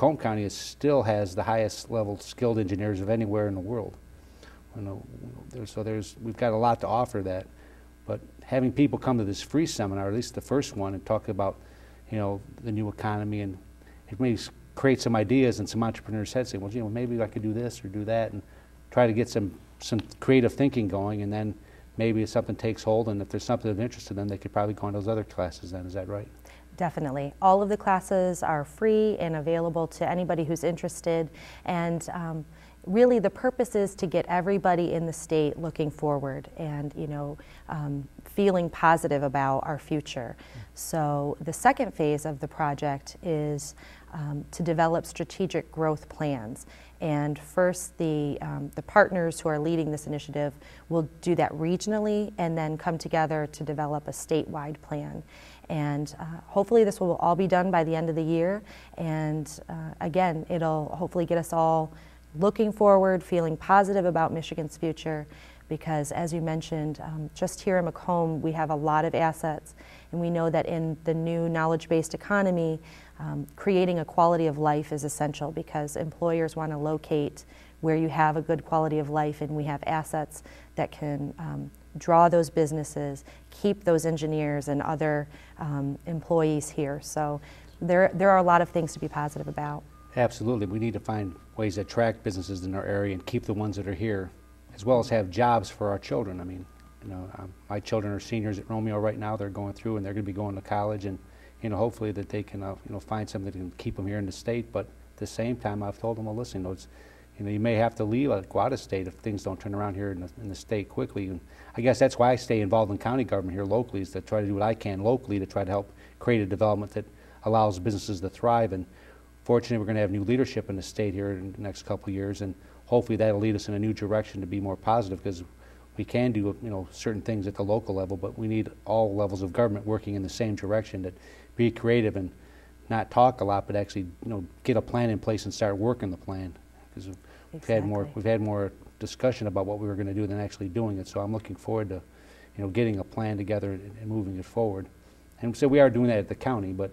Macomb County still has the highest level skilled engineers of anywhere in the world. You know, we've got a lot to offer that. But having people come to this free seminar, at least the first one, and talk about, you know, the new economy, and it may create some ideas and some entrepreneurs' heads saying, well, you know, maybe I could do this or do that, and try to get some creative thinking going, and then maybe if something takes hold, and if there's something of interest to them, they could probably go on those other classes then. Is that right? Definitely. All of the classes are free and available to anybody who's interested, and really the purpose is to get everybody in the state looking forward and, you know, feeling positive about our future. So the second phase of the project is to develop strategic growth plans. And first, the partners who are leading this initiative will do that regionally and then come together to develop a statewide plan. And hopefully this will all be done by the end of the year. And again, it'll hopefully get us all looking forward, feeling positive about Michigan's future, because as you mentioned, just here in Macomb, we have a lot of assets, and we know that in the new knowledge-based economy, creating a quality of life is essential, because employers want to locate where you have a good quality of life, and we have assets that can draw those businesses, keep those engineers and other employees here. So there are a lot of things to be positive about. Absolutely. We need to find ways to attract businesses in our area and keep the ones that are here, as well as have jobs for our children. I mean, you know, my children are seniors at Romeo right now. They're going through, and they're going to be going to college, and you know, hopefully that they can, you know, find something that can keep them here in the state. But at the same time, I've told them, well, listen, you know, you may have to leave, go out of state if things don't turn around here in the state quickly. And I guess that's why I stay involved in county government here locally, is to try to do what I can locally to try to help create a development that allows businesses to thrive. And fortunately, we're going to have new leadership in the state here in the next couple of years, and hopefully that'll lead us in a new direction to be more positive, because we can do, you know, certain things at the local level, but we need all levels of government working in the same direction, to be creative and not talk a lot, but actually, you know, get a plan in place and start working the plan. Because we've had more discussion about what we were going to do than actually doing it. So I'm looking forward to, you know, getting a plan together and moving it forward. And so we are doing that at the county, but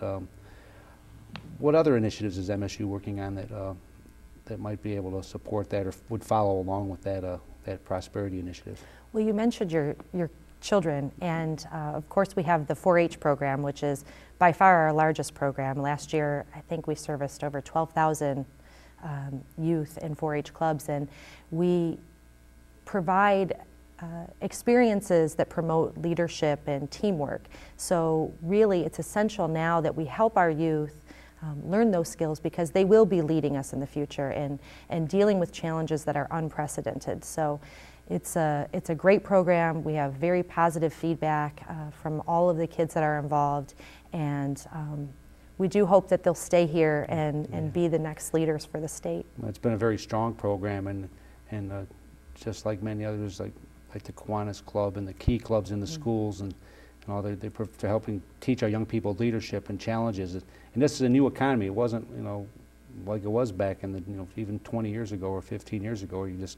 what other initiatives is MSU working on that might be able to support that or would follow along with that prosperity initiative? Well, you mentioned your children, and of course we have the 4-H program, which is by far our largest program. Last year, I think we serviced over 12,000 youth in 4-H clubs, and we provide experiences that promote leadership and teamwork. So really, it's essential now that we help our youth learn those skills, because they will be leading us in the future and dealing with challenges that are unprecedented. So it's a great program. We have very positive feedback from all of the kids that are involved, and we do hope that they'll stay here and be the next leaders for the state. Well, it's been a very strong program, and just like many others, like the Kiwanis Club and the Key Clubs in the schools, and all, they're helping teach our young people leadership and challenges. And this is a new economy. It wasn't, you know, like it was back in the, you know, even 20 years ago or 15 years ago, where you just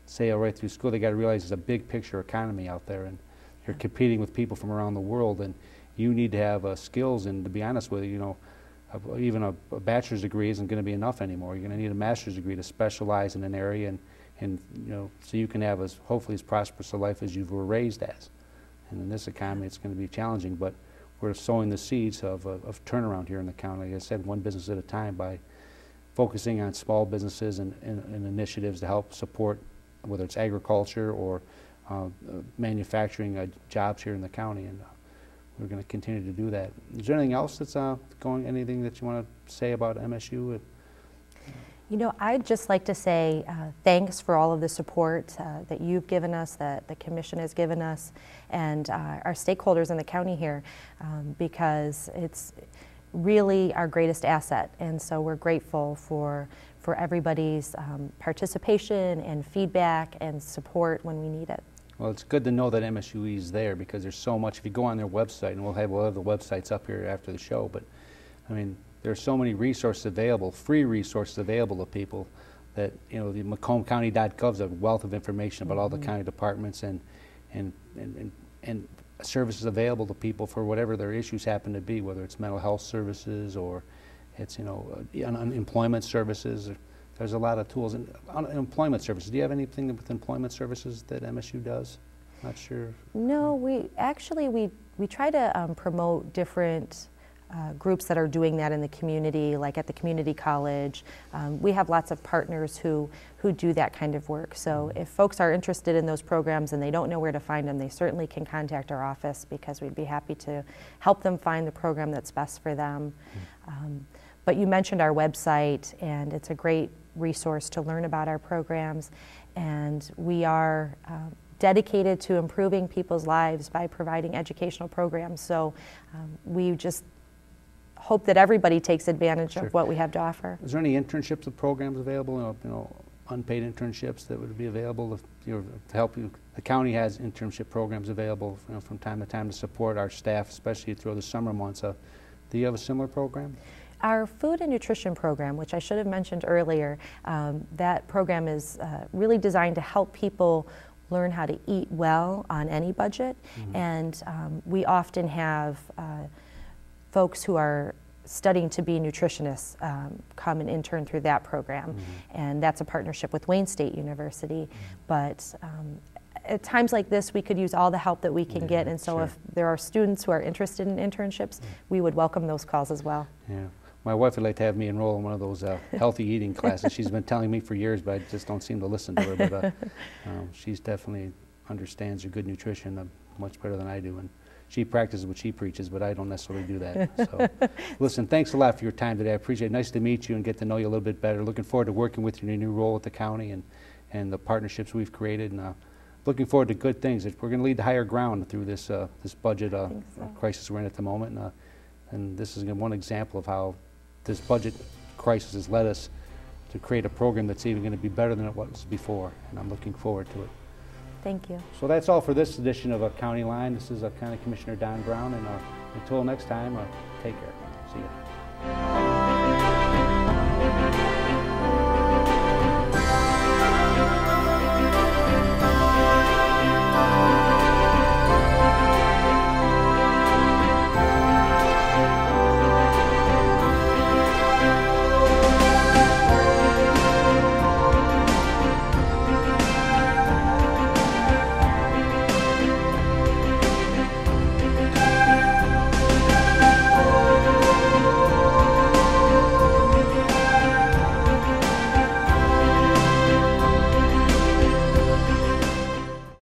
sail right through school. They got to realize it's a big picture economy out there, and you're competing with people from around the world, and you need to have skills. And to be honest with you, even a bachelor's degree isn't going to be enough anymore. You're going to need a master's degree to specialize in an area, and you know, so you can have hopefully as prosperous a life as you were raised as. And in this economy, it's going to be challenging, but we're sowing the seeds of turnaround here in the county. Like I said, one business at a time, by focusing on small businesses and initiatives to help support, whether it's agriculture or manufacturing jobs here in the county. And we're going to continue to do that. Is there anything else that's anything that you want to say about MSU? You know, I'd just like to say thanks for all of the support that you've given us, that the Commission has given us, and our stakeholders in the county here, because it's really our greatest asset. And so we're grateful for everybody's participation and feedback and support when we need it. Well, it's good to know that MSUE is there, because there's so much. If you go on their website, and we'll have the websites up here after the show, but I mean, there's so many resources available, free resources available to people, that, you know, the MacombCounty.gov is a wealth of information about all the county departments and services available to people for whatever their issues happen to be, whether it's mental health services or It's, employment services. There's a lot of tools. And employment services, do you have anything with employment services that MSU does? Not sure. No, we try to promote different groups that are doing that in the community, like at the community college. We have lots of partners who do that kind of work. So if folks are interested in those programs and they don't know where to find them, they certainly can contact our office, because we'd be happy to help them find the program that's best for them. But you mentioned our website, and it's a great resource to learn about our programs. And we are dedicated to improving people's lives by providing educational programs. So we just hope that everybody takes advantage Sure. of what we have to offer. Is there any internships or programs available? Unpaid internships that would be available to help you? The county has internship programs available from time to time to support our staff, especially through the summer months. Do you have a similar program? Our food and nutrition program, which I should have mentioned earlier, that program is really designed to help people learn how to eat well on any budget. And we often have folks who are studying to be nutritionists come and intern through that program. And that's a partnership with Wayne State University. But at times like this, we could use all the help that we can get. And so Sure. if there are students who are interested in internships, we would welcome those calls as well. Yeah. My wife would like to have me enroll in one of those healthy eating classes. She's been telling me for years, but I just don't seem to listen to her. But she's definitely understands your good nutrition much better than I do. And she practices what she preaches, but I don't necessarily do that. So, listen, thanks a lot for your time today. I appreciate it. Nice to meet you and get to know you a little bit better. Looking forward to working with you in your new role at the county and the partnerships we've created. And looking forward to good things. We're going to lead to higher ground through this budget crisis we're in at the moment. And this is one example of how this budget crisis has led us to create a program that's even going to be better than it was before. And I'm looking forward to it. Thank you. So that's all for this edition of County Line. This is County Commissioner Don Brown, and until next time, take care. See you.